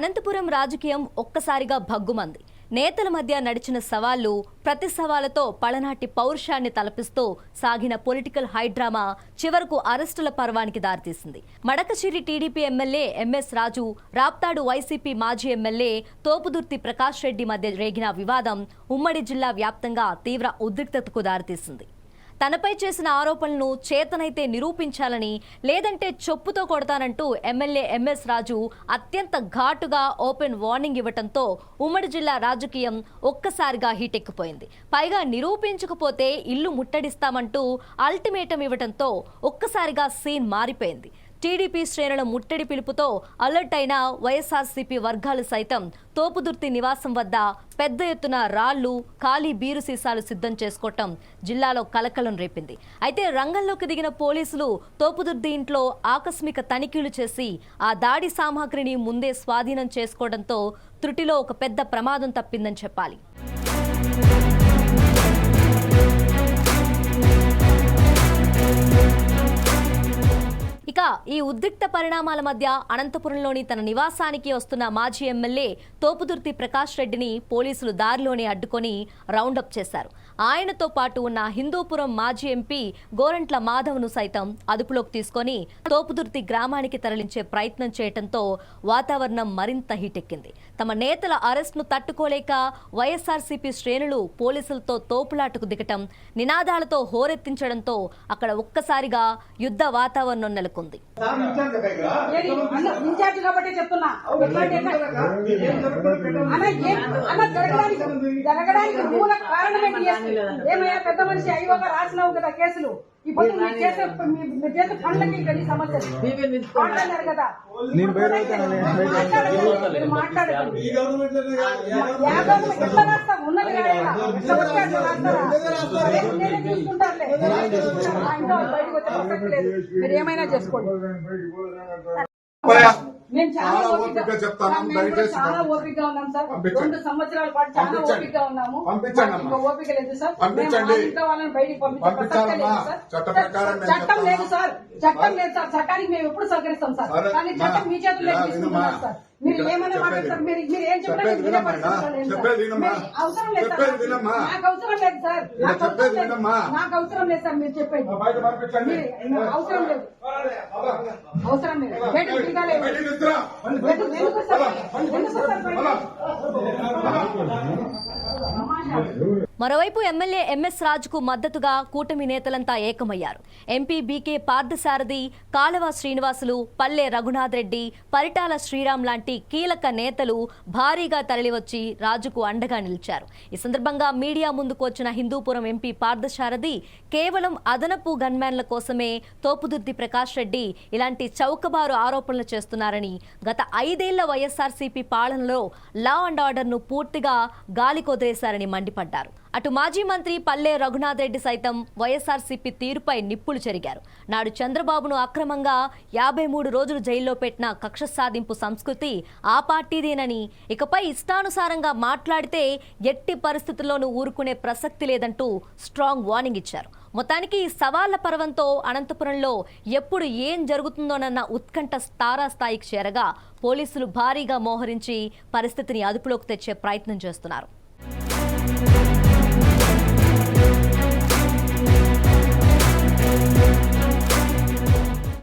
అనంతపురం రాజకీయం ఒక్కసారిగా భగ్గుమంది. నేతల మధ్య నడిచిన సవాళ్లు, ప్రతి సవాలతో పళనాటి పౌరుషాన్ని తలపిస్తూ సాగిన పొలిటికల్ హైడ్రామా చివరకు అరెస్టుల పర్వానికి దారితీసింది. మడకశిరి టీడీపీ ఎమ్మెల్యే ఎంఎస్ రాజు, రాప్తాడు వైసీపీ మాజీ ఎమ్మెల్యే తోపుదుర్తి ప్రకాష్ రెడ్డి మధ్య రేగిన వివాదం ఉమ్మడి జిల్లా వ్యాప్తంగా తీవ్ర ఉద్రిక్తతకు దారితీసింది. తనపై చేసిన ఆరోపణలను చేతనైతే నిరూపించాలని, లేదంటే చొప్పుతో కొడతానంటూ ఎమ్మెల్యే ఎంఎస్ రాజు అత్యంత ఘాటుగా ఓపెన్ వార్నింగ్ ఇవ్వడంతో ఉమ్మడి జిల్లా రాజకీయం ఒక్కసారిగా హీటెక్కిపోయింది. పైగా నిరూపించకపోతే ఇల్లు ముట్టడిస్తామంటూ అల్టిమేటం ఇవ్వడంతో ఒక్కసారిగా సీన్ మారిపోయింది. టీడీపీ శ్రేణుల ముట్టడి పిలుపుతో అలర్ట్ అయిన వైఎస్ఆర్సీపీ వర్గాలు సైతం తోపుదుర్తి నివాసం వద్ద పెద్ద ఎత్తున రాళ్లు, ఖాళీ బీరు సీసాలు సిద్ధం చేసుకోవటం జిల్లాలో కలకలం రేపింది. అయితే రంగంలోకి దిగిన పోలీసులు తోపుదుర్తి ఇంట్లో ఆకస్మిక తనిఖీలు చేసి ఆ దాడి సామాగ్రిని ముందే స్వాధీనం చేసుకోవడంతో త్రుటిలో ఒక పెద్ద ప్రమాదం తప్పిందని చెప్పాలి. ఇక ఈ ఉద్రిక్త పరిణామాల మధ్య అనంతపురంలోని తన నివాసానికి వస్తున్న మాజీ ఎమ్మెల్యే తోపుదుర్తి ప్రకాష్ రెడ్డిని పోలీసులు దారిలోనే అడ్డుకొని రౌండప్ చేశారు. ఆయనతో పాటు ఉన్న హిందూపురం మాజీ ఎంపీ గోరంట్ల మాధవ్ను సైతం అదుపులోకి తీసుకొని తోపుదుర్తి గ్రామానికి తరలించే ప్రయత్నం చేయడంతో వాతావరణం మరింత హీటెక్కింది. తమ నేతల అరెస్ట్ను తట్టుకోలేక వైఎస్ఆర్సీపీ శ్రేణులు పోలీసులతో తోపులాటకు దిగటం, నినాదాలతో హోరెత్తించడంతో అక్కడ ఒక్కసారిగా యుద్ధ వాతావరణం నెలకొంది. ఏమయ్యా పెద్ద మనిషి అయ్యోగా రాసినావు కదా కేసులు, ఇప్పుడు మీరు చేసే పనులకి ఇక్కడ సమస్యలు మాట్లాడారు కదా. మాట్లాడండి ఎట్లా రాస్తాం ఉన్నది చూసుకుంటారులే. బయటకు వచ్చే ప్రసక్తి లేదు, మీరు ఏమైనా చేసుకోండి. మేము చాలా ఓపికగా ఉన్నాం సార్. 2 సంవత్సరాల పాటు చాలా ఓపికగా ఉన్నాము. ఓపిక లేదు సార్. ఇంకా వాళ్ళని బయటికి పంపించాలి సార్. చట్టం లేదు సార్, చట్టం లేదు సార్. చట్టానికి మేము ఎప్పుడు సహకరిస్తాం సార్, కానీ చట్టం మీ చేతుల్లో తీసుకుంటున్నారు సార్. మీరు ఏమైనా మాట్లాడతారు, మీరు ఏం చెప్పినా అవసరం లేదు సార్. నాకు అవసరం లేదు సార్, నాకు అవసరం లేదు సార్. మీరు చెప్పేది అవసరం లేదు, అవసరం లేదు. మరోవైపు ఎమ్మెల్యే ఎంఎస్ రాజుకు మద్దతుగా కూటమి నేతలంతా ఏకమయ్యారు. ఎంపీ బీకే పార్థసారథి, కాలవ శ్రీనివాసులు, పల్లె రఘునాథ్ రెడ్డి, పరిటాల శ్రీరామ్ లాంటి కీలక నేతలు భారీగా తరలివచ్చి రాజుకు అండగా నిలిచారు. ఈ సందర్భంగా మీడియా ముందుకు వచ్చిన హిందూపురం ఎంపీ పార్థసారథి కేవలం అదనపు గన్మ్యాన్ల కోసమే తోపుదుర్తి ప్రకాష్ రెడ్డి ఇలాంటి చౌకబారు ఆరోపణలు చేస్తున్నారని, గత 5 ఏళ్ల వైఎస్ఆర్సీపీ పాలనలో లా అండ్ ఆర్డర్ను పూర్తిగా గాలికొదిలేశారని మండిపడ్డారు. అటు మాజీ మంత్రి పల్లె రఘునాథ్ రెడ్డి సైతం వైఎస్ఆర్సీపీ తీరుపై నిప్పులు చెరిగారు. నాడు చంద్రబాబును అక్రమంగా 53 రోజులు జైల్లో పెట్టిన కక్ష సాధింపు సంస్కృతి ఆ పార్టీదేనని, ఇకపై ఇష్టానుసారంగా మాట్లాడితే ఎట్టి పరిస్థితుల్లోనూ ఊరుకునే ప్రసక్తి లేదంటూ స్ట్రాంగ్ వార్నింగ్ ఇచ్చారు. మొత్తానికి ఈ సవాళ్ల పర్వంతో అనంతపురంలో ఎప్పుడు ఏం జరుగుతుందోనన్న ఉత్కంఠ తారాస్థాయికి చేరగా పోలీసులు భారీగా మోహరించి పరిస్థితిని అదుపులోకి తెచ్చే ప్రయత్నం చేస్తున్నారు.